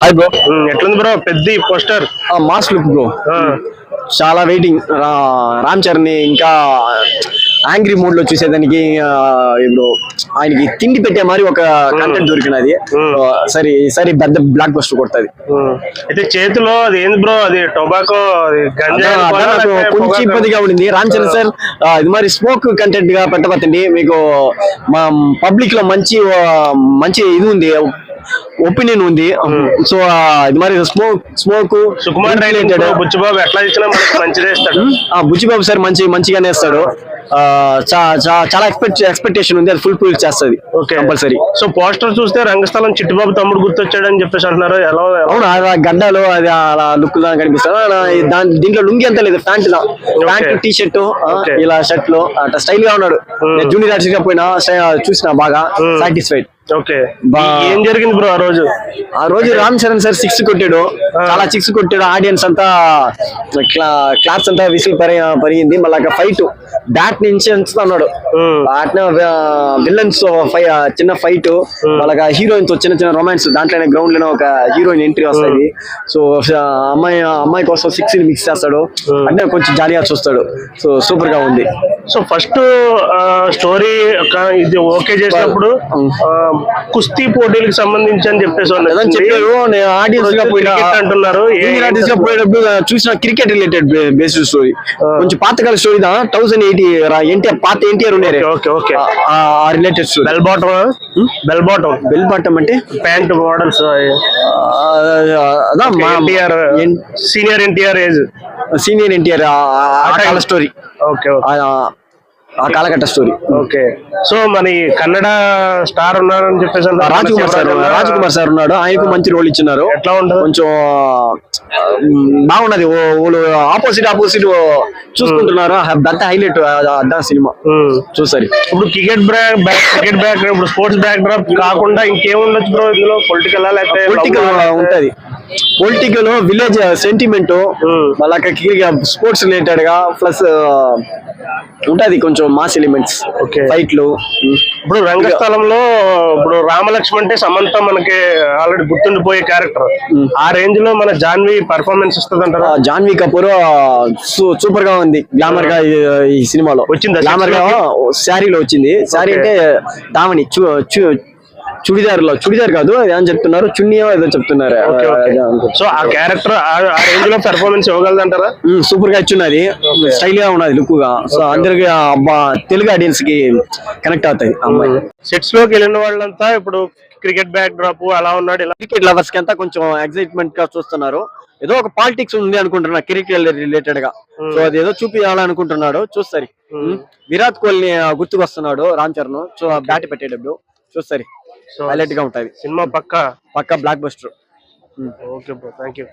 Hi bro. ఎట్లుంది bro పెద్ద poster? Mass look bro. చాలా వెయిటింగ్ రామ్ చరణ్ ని ఇంకా యాంగ్రీ మూడ్ లో చూసేదానికి. ఇప్పుడు ఆయనకి తిండి పెట్టే మరి ఒక కంటెంట్ దొరికినది. సరే పెద్ద బ్లాక్ బస్టర్ కొడుతుంది. అయితే చేతిలో అది ఏంది బ్రో? అది టొబాకో, కొంచెం ఇబ్బందిగా ఉండింది. రామ్ చరణ్ సార్ ఇది మరి స్మోక్ కంటెంట్ గా పెట్టబోతుంది. మీకు మా పబ్లిక్ లో మంచి ఇది ఉంది, ఒపీనియన్ ఉంది. సో ఇది మరి స్మోక్ సుకుమార్ రిలేటెడ్ బుచ్చిబాబు ఎట్లా ఇచ్చినా మంచిగా ఇస్తాడు. బుచ్చిబాబు సార్ మంచిగానే ఇస్తాడు. చాలా ఎక్స్పెక్టేషన్ ఉంది, అది ఫుల్ ఫిల్ చేస్తుంది కంపల్సరీ. సో పోస్టర్ చూస్తే రంగస్థలం చిట్టిబాబు తమ్ముడు గుర్తొచ్చాడు అని చెప్పేసి అంటున్నారు. ఎలా? అవును, గడ్డలు అది అలా లుక్ లా కనిపిస్తుంది. దీంట్లో లుంగి అంతా లేదు, ప్యాంట్ టీ షర్ట్, ఇలా షర్ట్ లో అట్లా స్టైల్ గా ఉన్నాడు. జూనియర్ ఆర్టిస్ట్ గా పోయినా చూసిన బాగా సాటిస్ఫైడ్. ఓకే, ఏం జరిగింది బ్రో ఆ రోజు? రామ్ చరణ్ సార్ 6 కొట్టాడు, చాలా 6 కొట్టాడు. ఆడియన్స్ అంతా క్లాప్స్ అంతా విసిల్ పరిగింది. మళ్ళీ ఫైట్ బ్యాట్ నుంచి అన్నాడు. విలన్స్ చిన్న ఫైట్, మళ్ళీ హీరోయిన్ తో చిన్న రొమాన్స్. దాంట్లోనే గ్రౌండ్ లోనే ఒక హీరోయిన్ ఎంట్రీ వస్తుంది. సో అమ్మాయి కోసం 6 మిక్స్ చేస్తాడు. అంటే కొంచెం జాలీగా చూస్తాడు. సో సూపర్ గా ఉంది. సో ఫస్ట్ స్టోరీ ఇది ఓకే చేసినప్పుడు కుస్తీ పోటీలకు సంబంధించి అని చెప్పేసి చెప్పారు. నేను ఆడియన్స్ గా అంటున్నారు. చూసిన క్రికెట్ రిలేటెడ్ బేస్డ్ స్టోరీ, కొంచెం పాతకాల స్టోరీ. 1080 ఎన్టీఆర్, పాత ఎన్టీఆర్ ఉన్నాయి రిలేటెడ్ స్టోరీ. బెల్ బాటమ్ అంటే pant models. Senior NTR story. Okay, ఆ కాలఘట్ట స్టోరీ. ఓకే. సో మన కన్నడ స్టార్ ఉన్నారని చెప్పేసి రాజ్ కుమార్ సార్ ఉన్నాడు. ఆయనకు మంచి రోల్ ఇచ్చినారు. ఎట్లా ఉంటుంది? కొంచెం బాగున్నది. వాళ్ళు ఆపోజిట్ చూసుకుంటున్నారు. పెద్ద హైలైట్ సినిమా చూసారు. ఇప్పుడు క్రికెట్ బ్యాక్ ఇప్పుడు స్పోర్ట్స్ బ్యాక్ డ్రాప్ కాకుండా ఇంకేముండొచ్చు బ్రో ఇందులో? పొలిటికల్ ఉంటది. పొలిటికల్, విలేజ్ సెంటిమెంట్, మళ్ళీ స్పోర్ట్స్ రిలేటెడ్ గా ప్లస్ ఉంటది. కొంచెం మాస్ ఎలిమెంట్స్, ఫైట్లు. ఇప్పుడు రంగస్థలంలో ఇప్పుడు రామలక్ష్మణ్ అంటే సమంత మనకి ఆల్రెడీ గుర్తుండిపోయే క్యారెక్టర్. ఆ రేంజ్ లో మన జాన్వీ పర్ఫార్మెన్స్ వస్తుంది అంటారా? జాన్వీ కపూర్ సూపర్ గా ఉంది, గ్లామర్ గా ఈ సినిమాలో వచ్చింది. గ్లామర్ గా శారీలో వచ్చింది. శారీ అంటే దావణి, చుడిదార్ కాదు అని చెప్తున్నారు, చున్నీ ఏదో చెప్తున్నారు. సో ఆ క్యారెక్టర్ ఆ రేంజ్ లో పెర్ఫార్మెన్స్ ఇవ్వగలదంటారా? సూపర్ గా ఇచ్చున్నది, స్టైల్ గా ఉన్నది, లుక్ గా. సో అందరికి తెలుగు ఆడియన్స్ కి కనెక్ట్ అవుతాయి. అమ్మాయి సెట్స్ లోకి వెళ్ళిన వాళ్ళంతా ఇప్పుడు క్రికెట్ బ్యాక్ డ్రాప్ అలా ఉన్నాడు. క్రికెట్ లవర్స్ కి అంతా కొంచెం ఎక్సైట్మెంట్ గా చూస్తున్నారు. ఏదో ఒక పాలిటిక్స్ ఉంది అనుకుంటున్నా క్రికెట్ రిలేటెడ్ గా. సో అది ఏదో చూపించాలనుకుంటున్నాడు. చూస్తారు. విరాట్ కోహ్లీ గుర్తుకొస్తున్నాడు రామ్ చరణ్. సో బ్యాట్ పెట్టేటప్పుడు చూస్తారు, హైలైట్ గా ఉంటది సినిమా. పక్కా blockbuster. Okay bro, thank you.